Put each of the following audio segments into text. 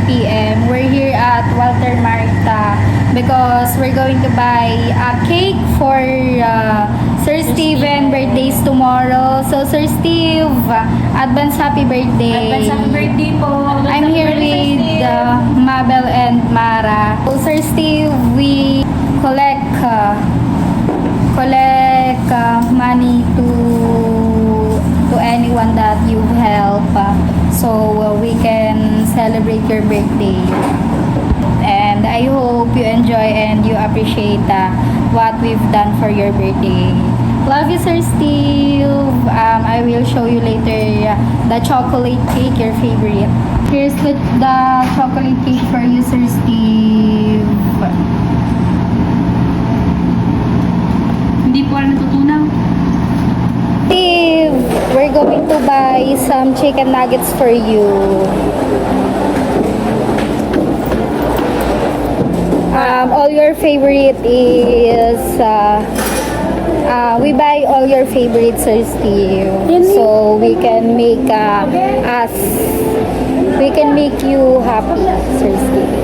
p.m. We're here at Walter Marta because we're going to buy a cake for Sir Steven birthdays tomorrow. So Sir Steve, advance happy birthday. Advance happy birthday po. I'm here with Mabel and Mara. So Sir Steve, we collect money to anyone that you help, so we can celebrate your birthday. And I hope you enjoy and you appreciate what we've done for your birthday. Love you, Sir Steve. I will show you later the chocolate cake, your favorite. Here's the chocolate cake for you, Sir Steve. Hindi po ako natutunaw. Steve, we're going to buy some chicken nuggets for you. All your favorite is we buy all your favorites, Sir Steve, so we can make you happy, Sir Steve.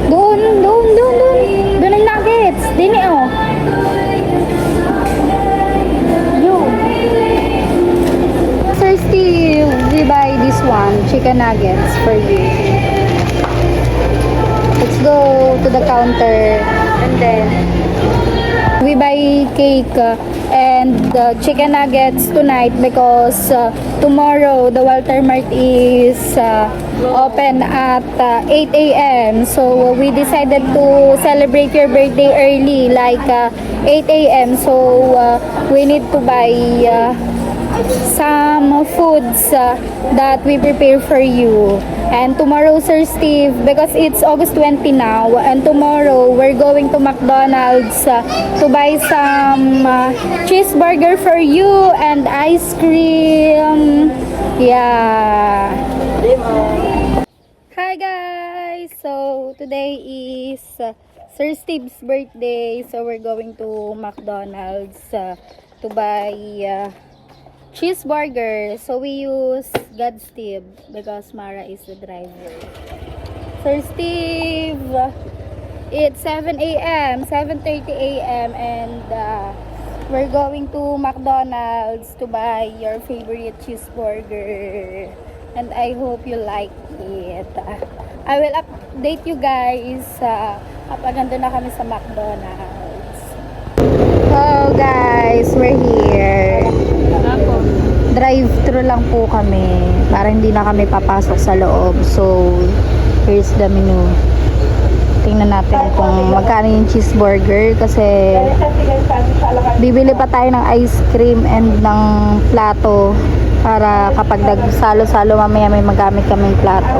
Doon ang nuggets. Dini, oh. Sir Steve, we buy this one, chicken nuggets for you. Let's go to the counter and then we buy cake and chicken nuggets tonight because tomorrow the Walter Mart is open at 8 a.m. So we decided to celebrate your birthday early, like 8 a.m. So we need to buy some foods that we prepare for you. And tomorrow, Sir Steve, because it's August 20 now, and tomorrow we're going to McDonald's to buy some cheeseburger for you and ice cream. Yeah. Hi guys! So today is Sir Steve's birthday, so we're going to McDonald's to buy cheeseburger. So we use God's Steve because Mara is the driver. Sir Steve, it's 7 a.m., 7:30 a.m. and we're going to McDonald's to buy your favorite cheeseburger. And I hope you like it. I will update you guys kapag nandun na kami sa McDonald's. So guys, we're here. Drive-thru lang po kami para hindi na kami papasok sa loob. So here's the menu. Tingnan natin kung magkano yung cheeseburger kasi bibili pa tayo ng ice cream and ng plato para kapag nagsalo-salo mamaya may magamit kaming plato.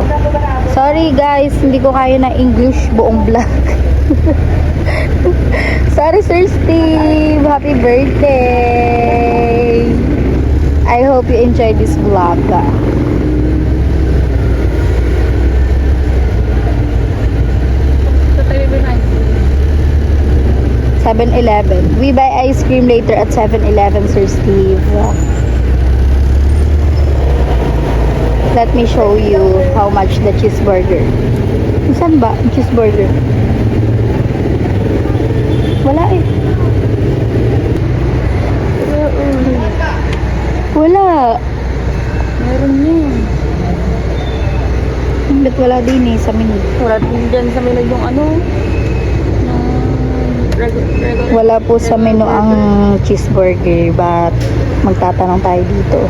Sorry guys, hindi ko kaya na English buong vlog. Sorry Sir Steve, happy birthday. I hope you enjoy this vlog. 7-Eleven. We buy ice cream later at 7-Eleven, Sir Steve. Let me show you how much the cheeseburger. Saan ba ang cheeseburger? Wala eh. Wala. Meron yun. Ba't wala din eh sa menu? Wala din dyan sa menu yung ano. Wala po sa menu ang cheeseburger, but magtatanong tayo dito.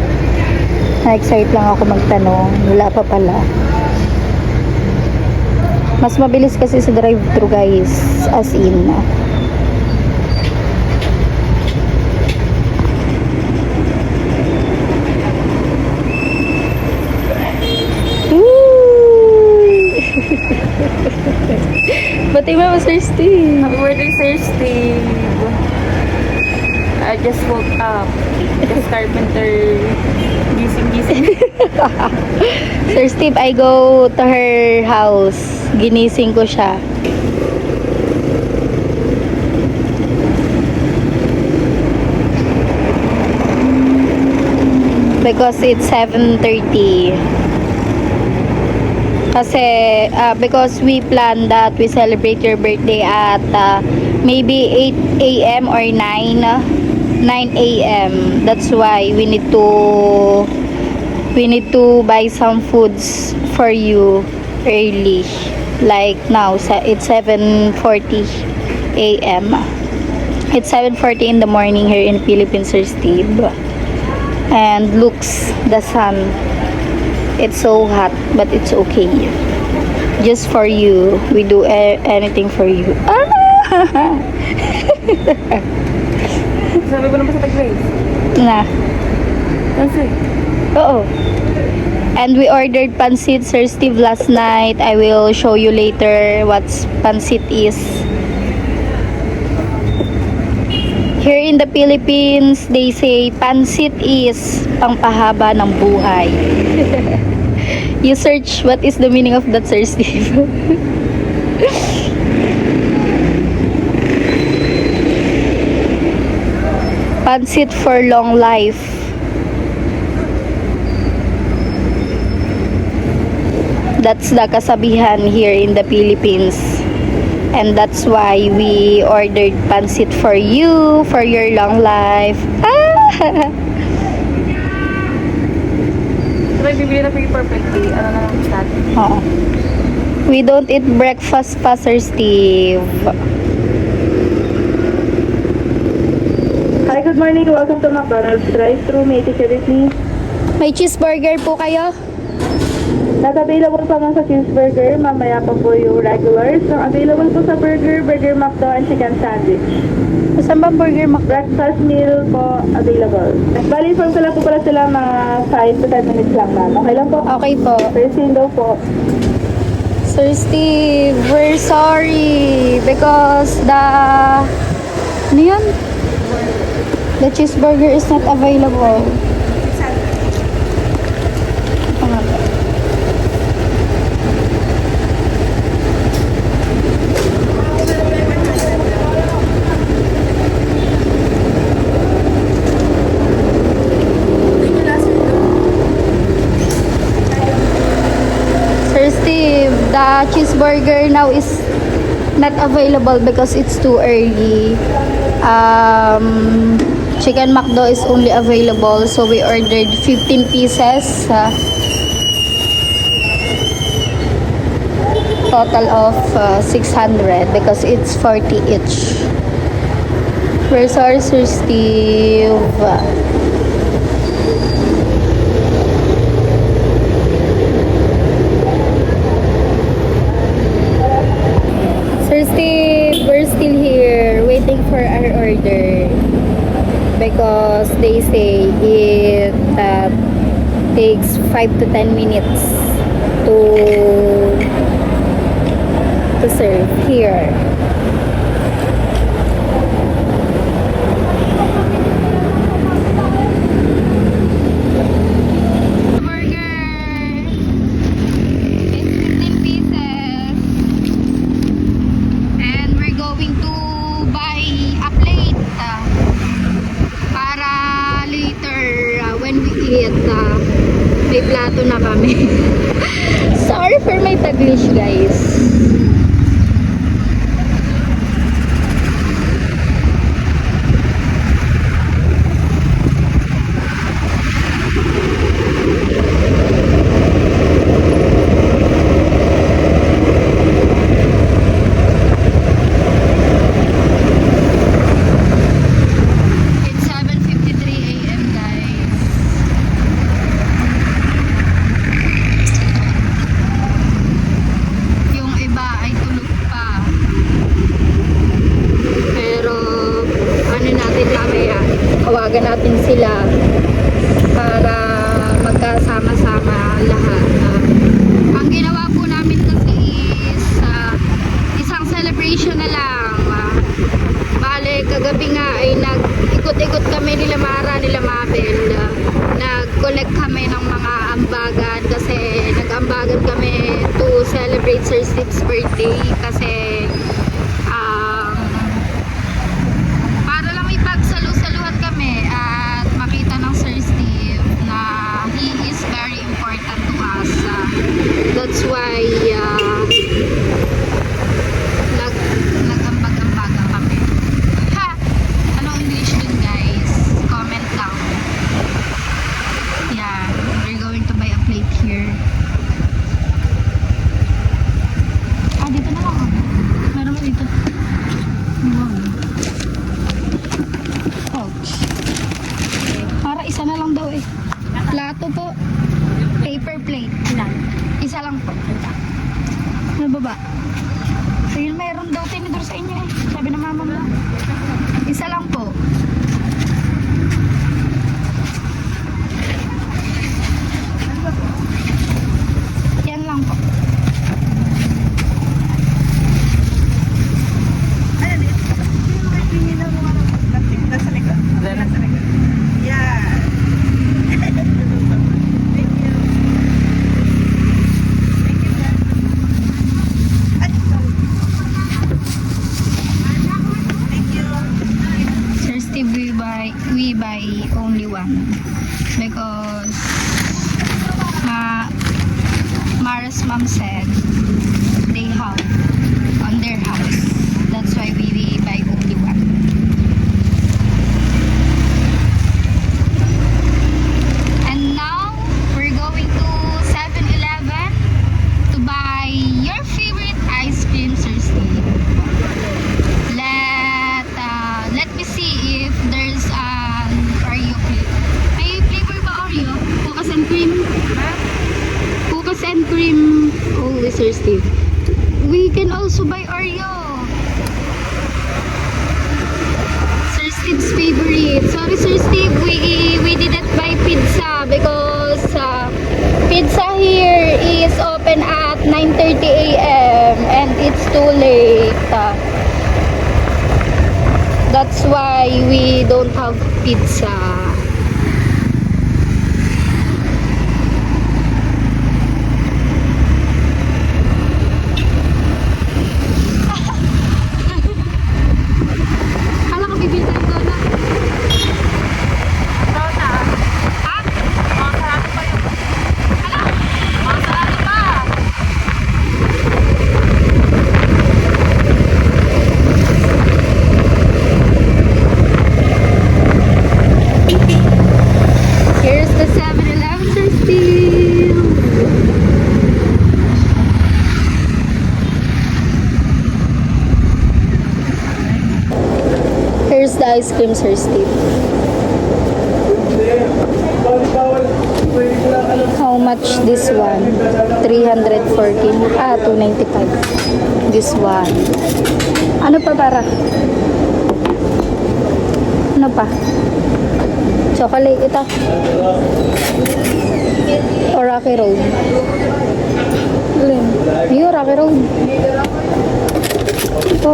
Na-excite lang ako magtanong. Wala pa pala. Mas mabilis kasi sa drive-thru guys. As in. Bati mo, Sir Steve. Happy birthday, Sir Steve. I just woke up. Just carpenter. Gising. Sir Steve, I go to her house. Ginising ko siya. because it's 7:30. Kasi because we plan that we celebrate your birthday at maybe 8 a.m. or 9 a.m. That's why we need to buy some foods for you early. Like now, it's 7:40 a.m. It's 7:40 in the morning here in Philippines, Sir Steve. And looks the sun. It's so hot, but it's okay. Just for you, we do anything for you. Sabi ko naman sa tag-race. Na. Kasi, Oo. And we ordered pancit, Sir Steve, last night. I will show you later what pancit is. Here in the Philippines, they say pancit is pangpahaba ng buhay. You search what is the meaning of that, Sir Steve. Pancit for long life. That's the kasabihan here in the Philippines. And that's why we ordered pancit for you, for your long life. sabay bibili na po yung perfectly. Ano na lang sa atin? Oo. We don't eat breakfast pa, Sir Steve. Hi, good morning. Welcome to McDonald's drive-thru. May ticket with me. May cheeseburger po kayo? Not available pa nga sa cheeseburger. Mamaya pa po yung regulars. So, available po sa burger, burger McDo, and chicken sandwich. Saan ba burger Breakfast meal po available. Bali, inform ko lang po pala sila mga 5 to 10 minutes lang, ma'am. Okay lang po? Okay po. First window po. Sir Steve, we're sorry because ano yun? The cheeseburger is not available. Sir Steve, the cheeseburger now is not available because it's too early. Chicken McDo is only available, so we ordered 15 pieces. Total of 600 because it's 40 each. We're sorry, Sir Steve. Sir Steve, we're still here waiting for our order because they say it takes 5 to 10 minutes to serve here. May plato na kami. Sorry for my Taglish, guys. It's 7:53 a.m. guys. Yung iba ay tulog pa. Pero ano natin mamaya, tawagan natin sila para magkasama-sama lahat. Ang ginawa po namin kasi is isang celebration na lang. Bale, kagabi nga ay nag-ikot-ikot kami nila Mara, nila Mabel. Nag-collect kami ng mga ambagan kasi nag-ambagan kami to celebrate Sir Steve's birthday kasi para lang ipagsalu-saluhan kami at makita ng Sir Steve na Sir Steve, we buy only one because Mara's mom said they have on their house. That's why we buy only one. And now we're going to 7-Eleven to buy your favorite ice cream, Sir Steve. Let me see if there's an Oreo flavor. May flavor ba Oreo? Cookies and cream? Cookies and cream. Oh, Sir Steve. We can also buy Oreo. Sir Steve's favorite. Sorry, Sir Steve, we didn't buy pizza because pizza here is open at 9:30 a.m. and it's too late. That's why we don't have pizza. Hala ka bibili tayo donut. Ha? Hala! Masarado pa! Here's the 7-Eleven, Sir Steve. Here's the ice cream, Sir Steve. How much this one? 314. 295. This one. Ano pa para? Ano pa? Chocolate ito. O Rocky Road. Alin? Yung Rocky Road. Ito.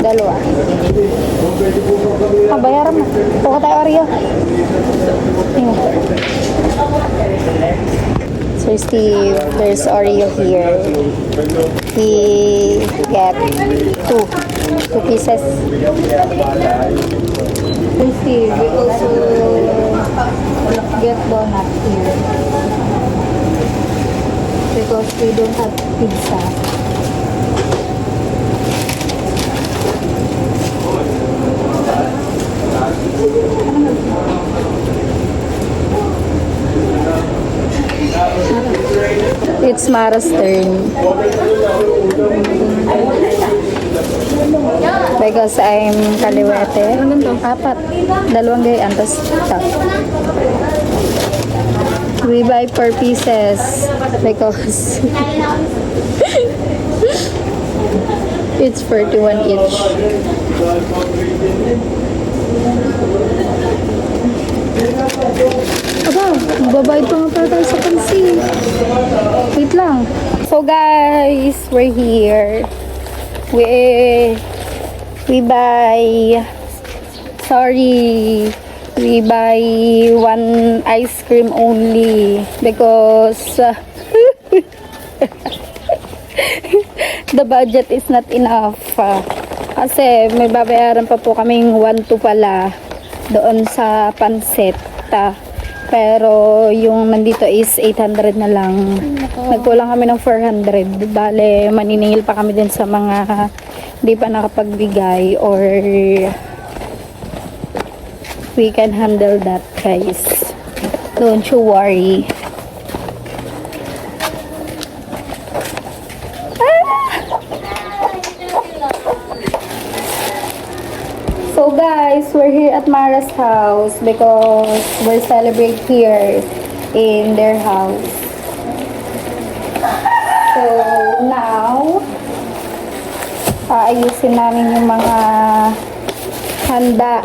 Dalawa. Bayaran mo. Puka tayo Oreo. Tingnan. Sir Steve, there's Oreo here. He get two pieces. Sir Steve, we also get donut here because we don't have pizza. It's Mara's turn. Because I'm kaliwete. Apat. Dalawang gayaan. Tapos top. We buy 4 pieces because it's 41 each. Aba, magbabayad pa nga pala tayo sa pansin. Wait lang. So guys, we're here. We buy, sorry, we buy one ice cream only because the budget is not enough. Kasi may babayaran pa po kaming 1-2 pala doon sa pansit. Pero yung nandito is 800 na lang. Nagkulang kami ng 400. Bale, maniningil pa kami din sa mga hindi pa nakapagbigay or we can handle that, guys. Don't you worry. So guys, we're here at Mara's house because we're celebrate here in their house. So now, aayusin namin yung mga handa,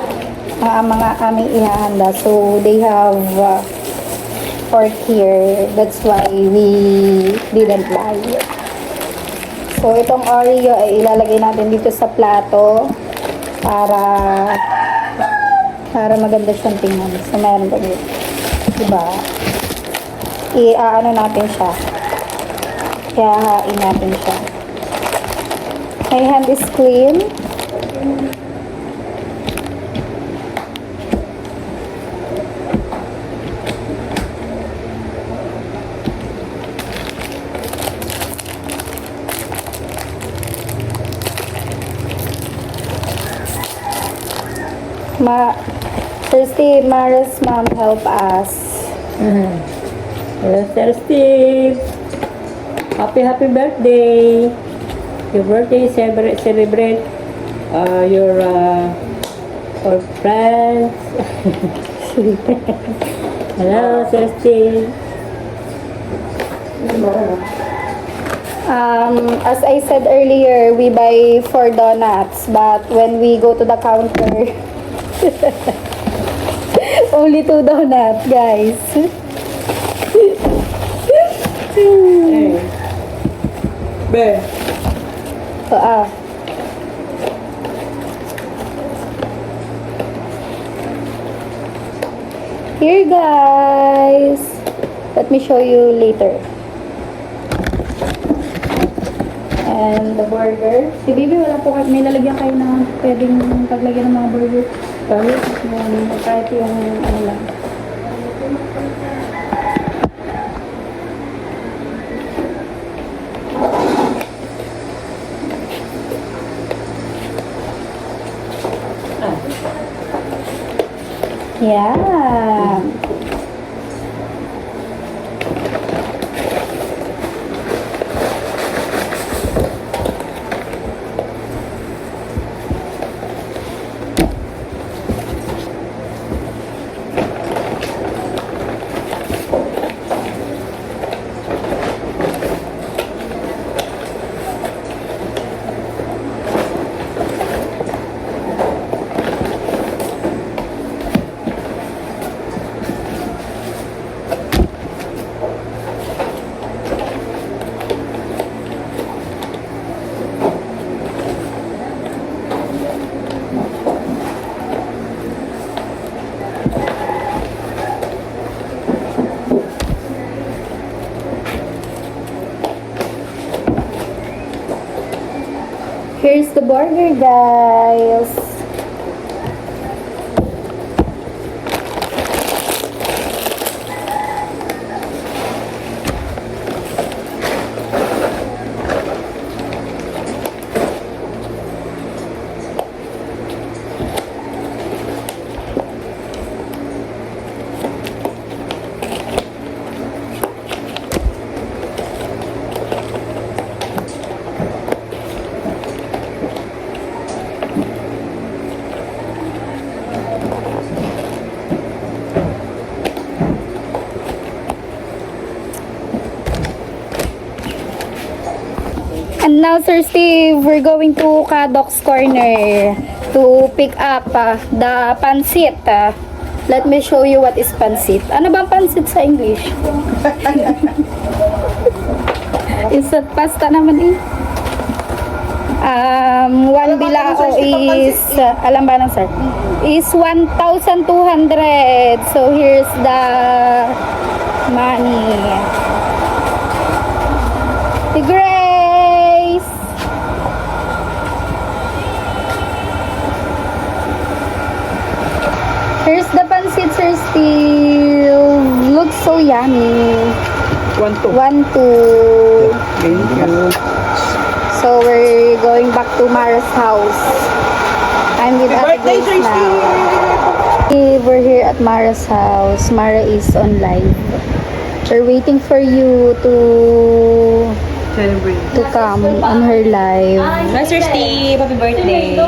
mga aming ihahanda. So they have pork here. That's why we didn't buy it. So So, itong Oreo ay ilalagay natin dito sa plato para maganda siyang tingnan. So, meron pa dito. Diba? I-ano natin siya. Ihahain natin siya. My hand is clean. Sir Steve, Mara's mom help us. Hello, Sir Steve. Happy birthday. Your birthday celebrate your friends. Hello, Sir Steve. As I said earlier, we buy 4 donuts, but when we go to the counter, only 2 donuts, guys. Hey. Be. So, here, guys. Let me show you later. And the burger. Si Bibi, wala po kayo. May lalagyan kayo na pwedeng paglagyan ng mga burger. Kahit yung ano lang. Yeah. Here's the burger, guys. And now, Sir Steve, we're going to Kadok's Corner to pick up the pansit. Let me show you what is pansit. Ano ba pansit sa English? Is that pasta naman eh? One bilao is, alam ba ng sir? Is 1,200. So, here's the money. The Grace! Here's the pancit, Sir Steve. Looks so yummy. 1, 2. 1, 2. Thank you. So we're going back to Mara's house. I'm with Ate Grace now. We're here at Mara's house. Mara is on live. We're waiting for you to come on her live. Hi, Sir Steve. Happy birthday.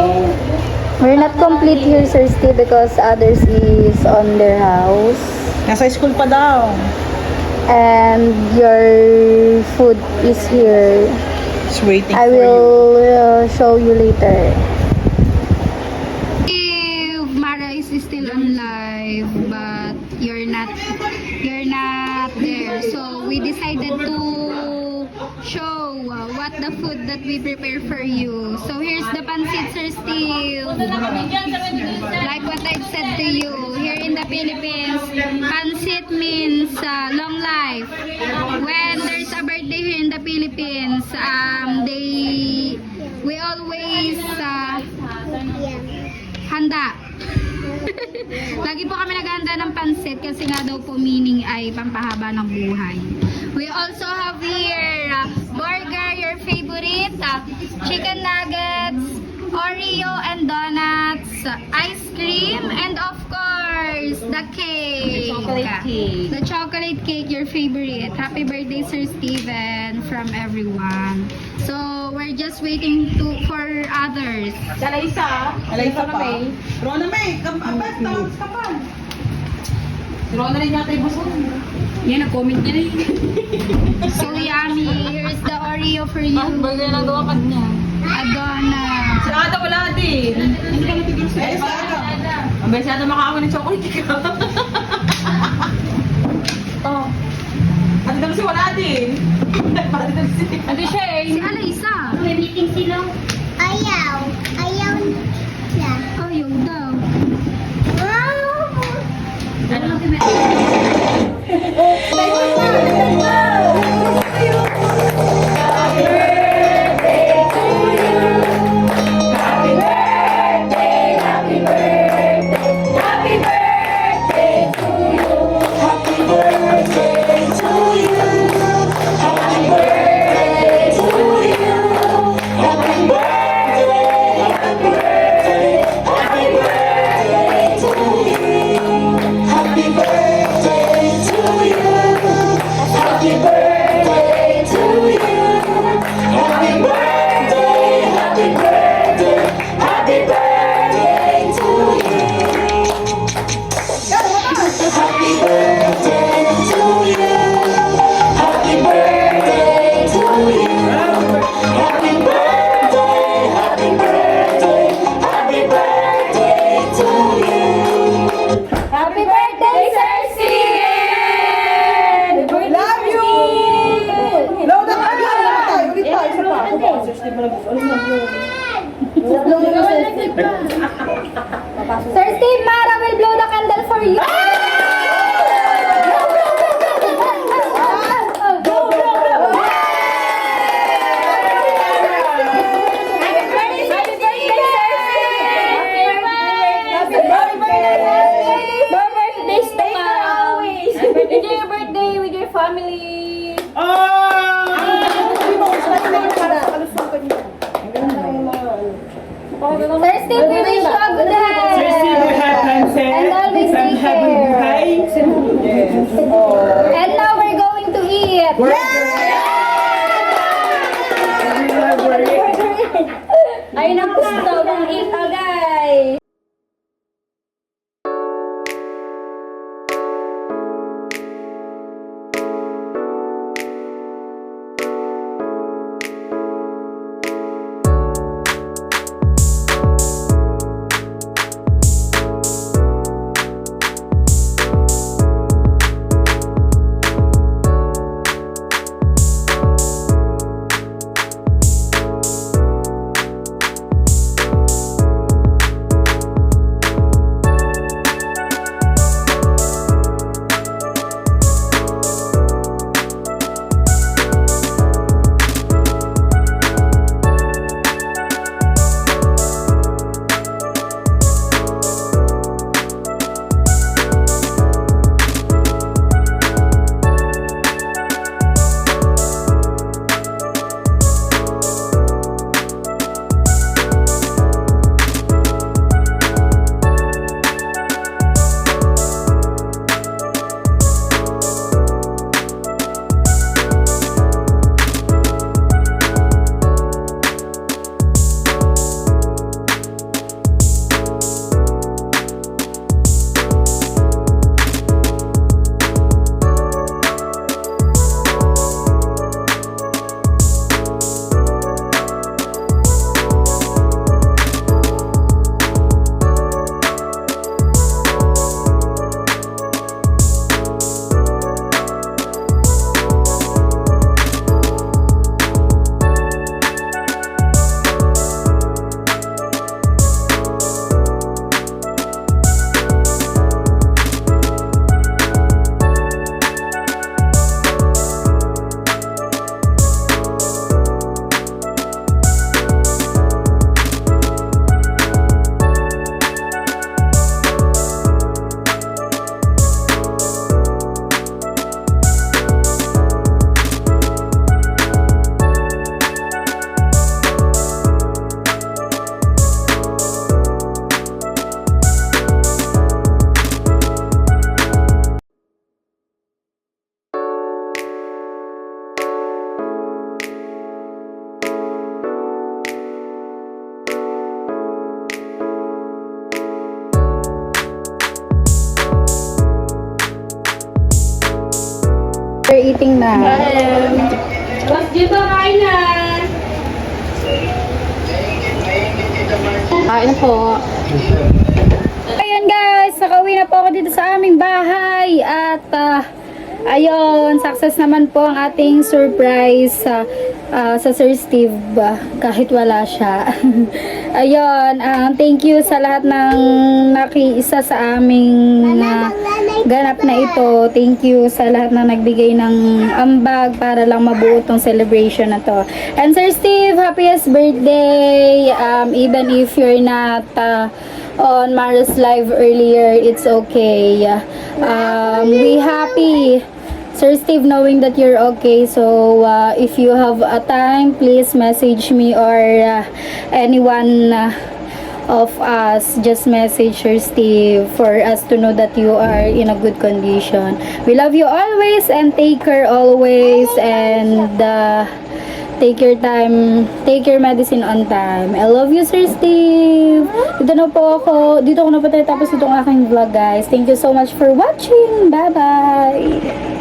We're not complete here, Sir Steve, because others is on their house. Nasa school pa daw. And your food is here. Just waiting I will show you later. Mara is still on live, but you're not there. So we decided to show what about the food that we prepare for you. So here's the pancit, Sir Steve. Like what I've said to you, here in the Philippines, pancit means long life. When there's a birthday here in the Philippines, we always handa. Lagi po kami naghahanda ng pansit kasi nga daw po meaning ay pampahaba ng buhay. We also have here burger, your favorite, chicken nuggets, Oreo and donuts, ice cream, and of course, the cake. Chocolate cake. The chocolate cake, your favorite. Happy birthday, Sir Steven, from everyone. So, we're just waiting for others. Alaysa. Alaysa pa. Rona May, tawag ka pa. Si Rona rin yata yung buson. Yan, nag-comment niya rin. So yummy. Here's the Oreo for you. Burger lang daw ang niya. Adona. Si Ada wala din. Hindi ka natigil sa Ada. Ang beses Ada makakawa ng chocolate ka. Oh. Ate daw si wala din. Ate siya eh. Si Alaysa. May meeting sila. Ayaw. Ayaw siya. Ayaw daw. Ano lang kami? Happy birthday, Sir Steve! Love you! Low na ka! Ulit tayo. Isa pa. Sir Steve, Mara will blow the candle for you. Enjoy your birthday with your family. Sir Steve, we wish you a good health. Sir Steve, we have pancit. And always And take have a care. buhay. And now we're going to eat. Ay, nagusto ng ita, guys. eating na. Boss dito, kain na. Kain po. Ayan guys, nakauwi na po ako dito sa aming bahay at ayun, success naman po ang ating surprise sa Sir Steve kahit wala siya. Ayun, thank you sa lahat ng nakiisa sa aming ganap na ito. Thank you sa lahat na nagbigay ng ambag para lang mabuo tong celebration na to. And Sir Steve, happiest birthday. Even if you're not on Mara's live earlier, it's okay. We happy, Sir Steve, knowing that you're okay. So if you have a time, please message me or anyone of us, just message Sir Steve for us to know that you are in a good condition. We love you always and take care always, and take your time, take your medicine on time. I love you, Sir Steve. Dito na po ako. Dito ako na po tapos itong aking vlog, guys. Thank you so much for watching. Bye-bye.